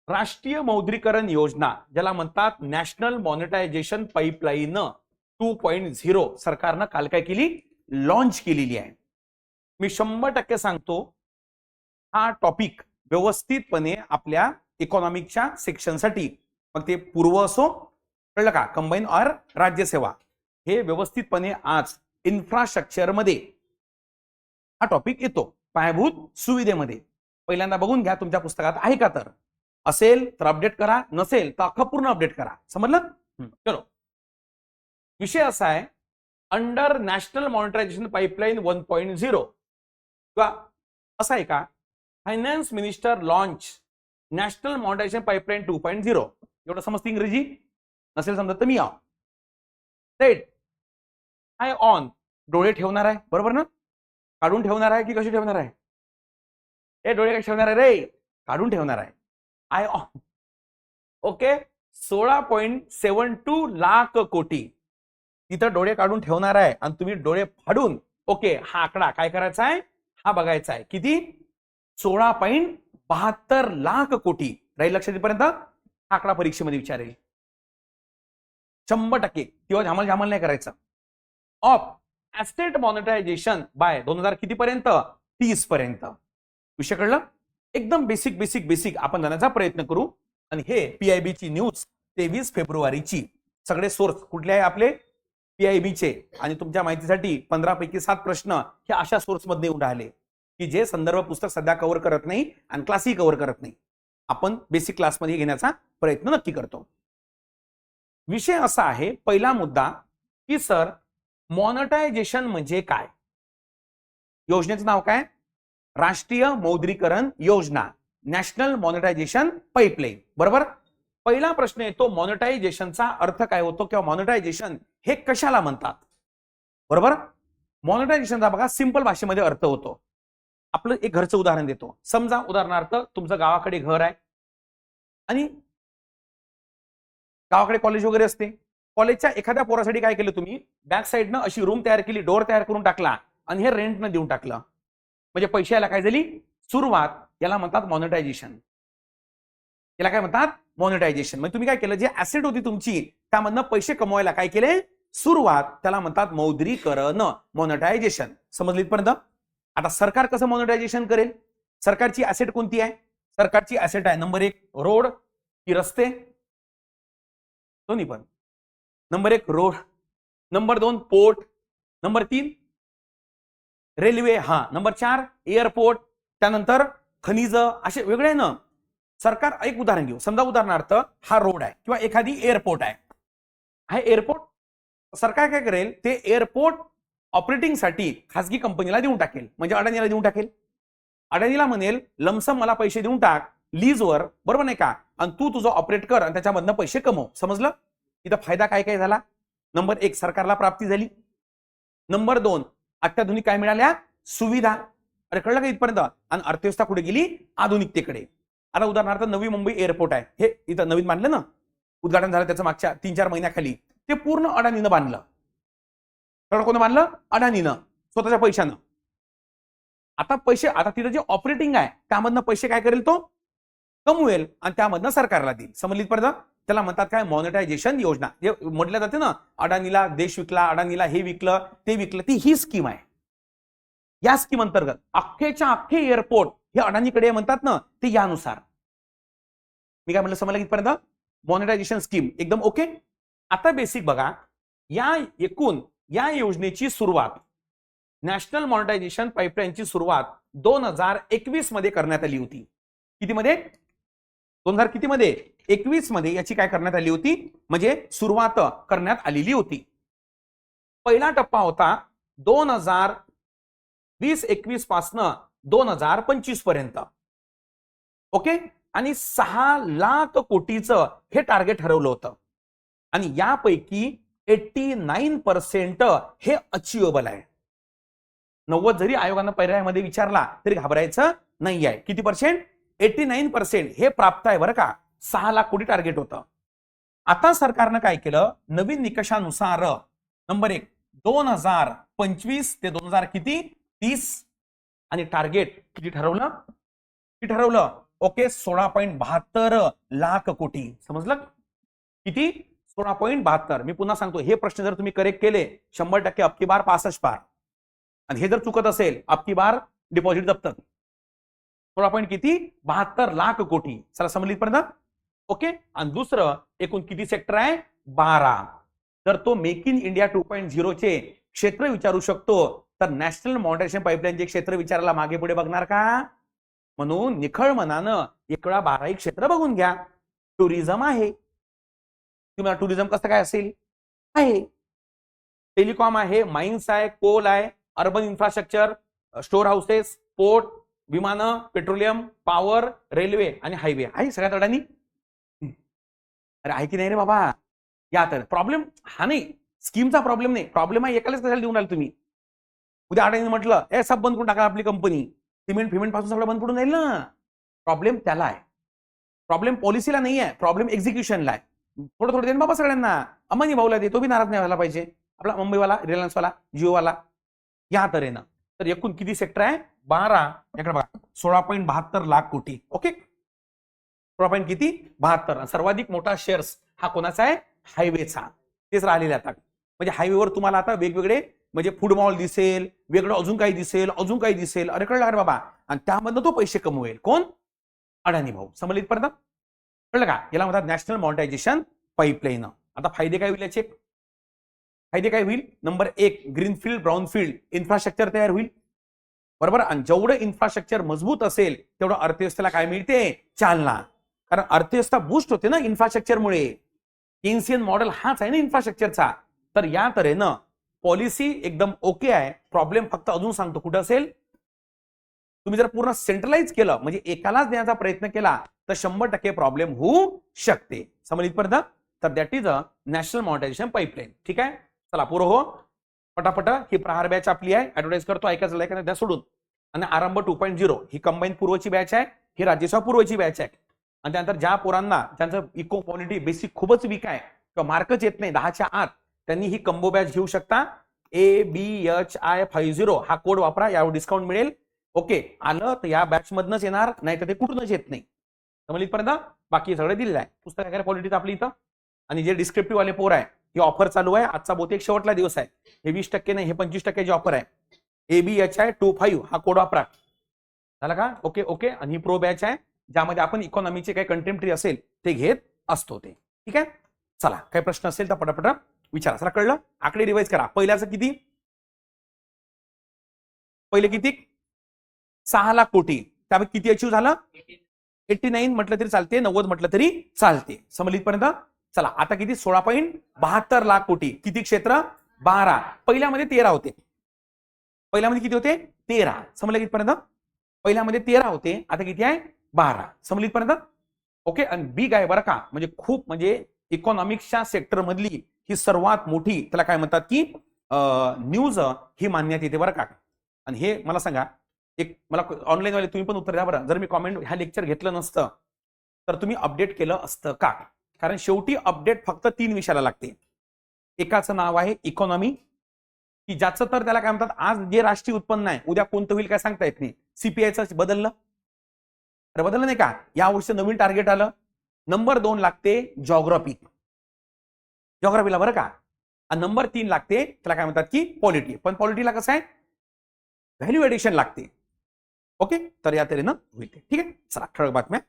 राष्ट्रीय मौद्रीकरण योजना ज्याला म्हणतात नॅशनल मॉनिटायझेशन पाईपलाईन 2.0 सरकारनं काल काय केली, लॉन्च केलेली आहे. मी 100% सांगतो, हा टॉपिक व्यवस्थितपणे आपल्या इकॉनॉमिकच्या सेक्शनसाठी, मग ते पूर्व असो, कळलं का, कंबाईन ऑर राज्यसेवा, हे व्यवस्थितपणे आज इन्फ्रास्ट्रक्चर मध्ये हा टॉपिक येतो. पायाभूत सुविधेमध्ये पहिल्यांदा बघून घ्या तुमच्या पुस्तकात आहे का, तर असेल तर अपडेट करा, नसेल तर अख्खा पूर्ण अपडेट करा. समजलं? चलो, विषय असा आहे, अंडर नॅशनल मॉनिटायझेशन पाईपलाईन 1.0 किंवा असा आहे का, finance minister launch national monetization pipeline 2.0. एवढं समजतं इंग्रजी? नसेल समजत तर मी आहो. सेट आय ऑन, डोळे ठेवणार आहे, बरोबर ना? काढून ठेवणार आहे की कशी ठेवणार आहे? हे डोळे कसे ठेवणार आहे रे? काढून ठेवणार आहे. I on, okay. 16.72 लाख कोटी तिथं डोळे काढून ठेवणार आहे आणि तुम्ही डोळे फाडून, ओके, हा आकडा काय करायचा आहे, हा बघायचा आहे. किती? 16.72 लाख कोटी. राहील लक्षात येईपर्यंत? हा आकडा परीक्षेमध्ये विचारेल 100%. किंवा झामल नाही करायचं. ऑफ ऍसेट मॉनिटायझेशन बाय 2000 किती पर्यंत? 30 पर्यंत. विषय कळलं? एकदम बेसिक बेसिक बेसिक आपण जाण्याचा प्रयत्न करू. आणि हे PIB ची न्यूज 23 फेब्रुवारीची. सगळे सोर्स कुठले आहे आपले? PIB चे. आणि तुमच्या माहितीसाठी 15 पैकी 7 प्रश्न हे अशा सोर्स मध्ये येऊन राहिले की जे संदर्भ पुस्तक सध्या कव्हर करत नाही आणि क्लासही कव्हर करत नाही. आपण बेसिक क्लासमध्ये घेण्याचा प्रयत्न नक्की करतो. विषय असा आहे, पहिला मुद्दा की सर मॉनिटायझेशन म्हणजे काय? योजनेचं नाव काय? राष्ट्रीय मौद्रीकरण योजना, नॅशनल मॉनिटायझेशन पाईपलाईन, बरोबर. पहिला प्रश्न येतो, मॉनिटायझेशनचा अर्थ काय होतो किंवा मॉनिटायझेशन हे कशाला म्हणतात, बरोबर. मॉनिटायझेशनचा बघा सिंपल भाषेमध्ये अर्थ होतो. आपलं एक घरचं उदाहरण देतो. समजा उदाहरणार्थ तुमचं गावाकडे घर आहे आणि गावाकडे कॉलेज वगैरे असते. कॉलेजच्या एखाद्या पोरासाठी काय केलं तुम्ही, बॅक साईडनं अशी रूम तयार केली, डोर तयार करून टाकला आणि हे रेंटनं देऊन टाकलं. म्हणजे पैशाला काय झाली सुरुवात. याला म्हणतात मॉनिटायझेशन. याला काय म्हणतात? मॉनिटायझेशन. म्हणजे तुम्ही काय केलं, जे ऍसेट होती तुमची त्यामधनं पैसे कमवायला काय केले, सुरुवात. त्याला म्हणतात मौद्रीकरण, मॉनिटायझेशन. समजलं इथपर्यंत? आता सरकार कसं मॉनिटायझेशन करेल? सरकारची ऍसेट कोणती आहे? सरकारची ऍसेट आहे नंबर 1 रोड की रस्ते, दोन्ही पण. Number 1 road, number 2 port, number 3 railway, हा नंबर 4 एअरपोर्ट, त्यानंतर खनिज, असे वेगळे ना. सरकार, एक उदाहरण घेऊ. समजा उदाहरणार्थ हा रोड आहे किंवा एखादी एअरपोर्ट आहे. हा एअरपोर्ट सरकार काय करेल, ते एअरपोर्ट ऑपरेटिंग साठी खासगी कंपनीला देऊन टाकेल. म्हणजे अडाणीला देऊन टाकेल. अडाणीला म्हणेल लमसम मला पैसे देऊन टाक लीजवर, बरोबर नाही का, आणि तू तुझं ऑपरेट कर आणि त्याच्यामधनं पैसे कमव. समजलं? इथं फायदा काय काय झाला? नंबर 1 सरकारला प्राप्ती झाली. नंबर 2 अत्याधुनिक काय मिळाल्या, सुविधा. अरे कळलं का इथपर्यंत? आणि अर्थव्यवस्था कुठे गेली, आधुनिकतेकडे. आता उदाहरणार्थ नवी मुंबई एअरपोर्ट आहे, हे इथं नवीन बांधलं ना, उद्घाटन झालं त्याचं मागच्या 3-4 महिन्याखाली. ते पूर्ण अडाणीनं बांधलं. कोण बांधलं? अडाणीनं, स्वतःच्या पैशानं. आता पैसे, आता तिथं जे ऑपरेटिंग आहे त्यामधनं पैसे काय करेल, तो कमवेल आणि त्यामधनं सरकारला देईल. समजली इथपर्यंत? त्याला म्हणतात काय, मॉनिटायझेशन योजना. जे म्हटलं जाते ना, अडाणीला देश विकला, अडाणीला हे विकलं ते विकलं, ती ही स्कीम आहे. या स्कीम अंतर्गत अख्खेच्या अख्खे एअरपोर्ट हे अडाणीकडे म्हणतात ना, ते यानुसार. मी काय म्हटलं, समजलं इथपर्यंत? मॉनिटायझेशन स्कीम एकदम ओके. आता बेसिक बघा, या योजनेची सुरुवात, नॅशनल मॉनिटायझेशन पाईपलाईनची सुरुवात 2021 मध्ये करण्यात आली होती. किती मध्ये? 2000 किती मध्ये? 21 मध्ये याची काय करण्यात आली होती, म्हणजे सुरुवात करण्यात आलेली होती. पहिला टप्पा होता 2020-21 पासनं 2025 पर्यंत, ओके. आणि 6 लाख कोटीचं हे टार्गेट ठरवलं होतं. आणि यापैकी 89% हे अचिवेबल आहे. 90 जरी आयोगानं पर्यायामध्ये विचारला तरी घाबरायचं नाही आहे. किती पर्सेंट? 89% हे प्राप्त आहे, बरं का. 6 लाख कोटी टार्गेट होतं. आता सरकारनं काय केलं, नवीन निकषानुसार नंबर 1 2025 ते 2000 किती 30 आणि टार्गेट किती ठरवलं? ओके 16.72 लाख कोटी. समजलं किती? 16.72. मी पुन्हा सांगतो, हे प्रश्न जर तुम्ही करेक्ट केले 100% अबकी बार 65 पार, आणि हे जर चुकत असेल अबकी बार डिपॉझिट जप्त. 16.72 लाख कोटी. चला समजली पर्यंत. ओके. आणि दुसरं एकूण किती सेक्टर आहे? 12. तर तो मेक इन इंडिया 2.0 चे क्षेत्र विचारू शकतो, तर नॅशनल मॉनिटायझेशन पाईपलाईनचे क्षेत्र विचारायला मागे पुढे बघणार का? म्हणून निखळ मनानं एक वेळा 12 क्षेत्र बघून घ्या. टुरिझम आहे, तुम्हाला टुरिझम कसं काय असेल? आहे. टेलिकॉम आहे, माइन्स आहे, कोल आहे, urban infrastructure, store houses, port, विमानं, पेट्रोलियम, पॉवर, रेल्वे आणि हायवे आहे सगळ्यात अडाणी. अरे आहे की नाही रे बाबा? या तर प्रॉब्लेम हा नाही, स्कीमचा प्रॉब्लेम नाही, प्रॉब्लेम आहे एकालाच कशाला देऊन राहिले तुम्ही? उद्या अडाणी म्हटलं ए सब बंद करून टाका आपली कंपनी, सिमेंट पासून सगळं बंद पडून जाईल ना. प्रॉब्लेम त्याला आहे, प्रॉब्लेम पॉलिसीला नाही आहे, प्रॉब्लेम एक्झिक्युशनला आहे. थोडं थोडं देईन बाबा सगळ्यांना, अंबानी भाऊला दे, तो बी नाराज नाही व्हायला पाहिजे, आपला मुंबईवाला, रिलायन्सवाला, जिओवाला. या तऱ्हेनं. तर एकूण किती सेक्टर आहे? 12. याकडे बघा 16.72 लाख कोटी. ओके. 16.72. सर्वाधिक मोठा शेअर्स हा कोणाचा आहे? हायवेचा. तेच राहिलेले आता. म्हणजे हायवेवर तुम्हाला आता वेगवेगळे म्हणजे फूड मॉल दिसेल, वेगळं अजून काही दिसेल, अजून काही दिसेल. अरे कळलं का बाबा? आणि त्यामधनं तो पैसे कमवेल कोण? अडाणी भाऊ. समजलीत पर्यंत? कळलं का? याला म्हणतात नॅशनल मॉनिटायझेशन पाईपलाईन. आता फायदे काय होईल याचे? फायदे काय होईल? नंबर 1, ग्रीनफील्ड ब्राउनफील्ड इन्फ्रास्ट्रक्चर तयार होईल. बरोबर. आणि जेवढं इन्फ्रास्ट्रक्चर मजबूत असेल तेवढं अर्थव्यवस्थेला काय मिळते? चालना. कारण अर्थव्यवस्था बूस्ट होते ना इन्फ्रास्ट्रक्चरमुळे. केन्सियन मॉडेल हाच आहे ना इन्फ्रास्ट्रक्चरचा. तर या तऱ्हेनं पॉलिसी एकदम ओके आहे. प्रॉब्लेम फक्त अजून सांगतो कुठं असेल? तुम्ही जर पूर्ण सेंट्रलाइज केलं म्हणजे एकालाच देण्याचा प्रयत्न केला तर 100% प्रॉब्लेम होऊ शकते. समजलीत पर्यंत? तर that is a national monetization pipeline. ठीक आहे. चला पुढे हो पटापट. ही प्रहार बॅच आपली आहे, ऍडव्हर्टाईज करतो, ऐकायचं लाईक द्या सोडून. आणि आरंभ 2.0 ही कंबाईन पूर्वची बॅच आहे, ही राज्यसेवा पूर्वची बॅच आहे. आणि त्यानंतर ज्या पोरांना ज्यांचं इको क्वालिटी बेसिक खूपच वीक आहे किंवा मार्कच येत नाही 10च्या आत, त्यांनी ही कंबो बॅच घेऊ शकता. ABHI50 हा कोड वापरा, यावर डिस्काउंट मिळेल. ओके. आलं तर या बॅच मधनच येणार, नाही तर ते कुठूनच येत नाही. समजलीत पर्यंत? बाकी सगळं दिलेलं आहे पुस्तक वगैरे क्वालिटीच आपली इथं. आणि जे डिस्क्रिप्टिव्ह वाले पोर आहे ही ऑफर चालू आहे. आजचा बहुतेक शेवटला दिवस आहे. हे 20% नाही, हे 25% ऑफर आहे. ABHI25 हा कोड वापरा. झाला का? Okay okay. आणि ही प्रो बॅच आहे ज्यामध्ये आपण इकॉनॉमीचे काही कंटेम्पररी असेल ते घेत असतो ते. ठीक आहे. चला काही प्रश्न असेल तर पटापट विचारा. चला कळलं? आकडे रिवाइज करा. पहिल्याचं किती? पहिले किती? 6 लाख कोटी. त्यामुळे किती अचीव झालं? 89 म्हटलं तरी चालते, 90 म्हटलं तरी चालते. समजलीत पर्यंत? चला आता किती? 16.72 लाख कोटी. किती क्षेत्र? 12. पहिल्यामध्ये 13 होते. पहिल्यामध्ये किती होते? 13. समजलं कितीपर्यंत? पहिल्यामध्ये 13 होते, आता किती आहे? 12. समजलीत पर्यंत? ओके. आणि बिग आहे बरं का, म्हणजे खूप, म्हणजे इकॉनॉमिक्सच्या सेक्टर मधली ही सर्वात मोठी, त्याला काय म्हणतात की न्यूज ही मानण्यात येते बरं का. आणि हे मला सांगा, एक मला ऑनलाईन वाले तुम्ही पण उत्तर द्या बरं, जर मी कॉमेंट ह्या लेक्चर घेतलं नसतं तर तुम्ही अपडेट केलं असतं का? कारण शेवटी अपडेट फक्त 3 विषयाला लागते. एकाचं नाव आहे इकॉनॉमी, की ज्याचं तर त्याला काय म्हणतात, आज जे राष्ट्रीय उत्पन्न आहे उद्या कोणतं होईल काय सांगता येत नाही. CPI बदललं, अरे बदललं नाही का? या वर्षी नवीन टार्गेट आलं. नंबर 2 लागते जॉग्राफी, जॉग्राफीला बरं का. आणि नंबर 3 लागते त्याला काय म्हणतात की पॉलिटी. पण पॉलिटीला कसं आहे? व्हॅल्यू एडिशन लागते. ओके. तर या तऱ्हेनं होईल. ठीक आहे. चला ठळक बातम्या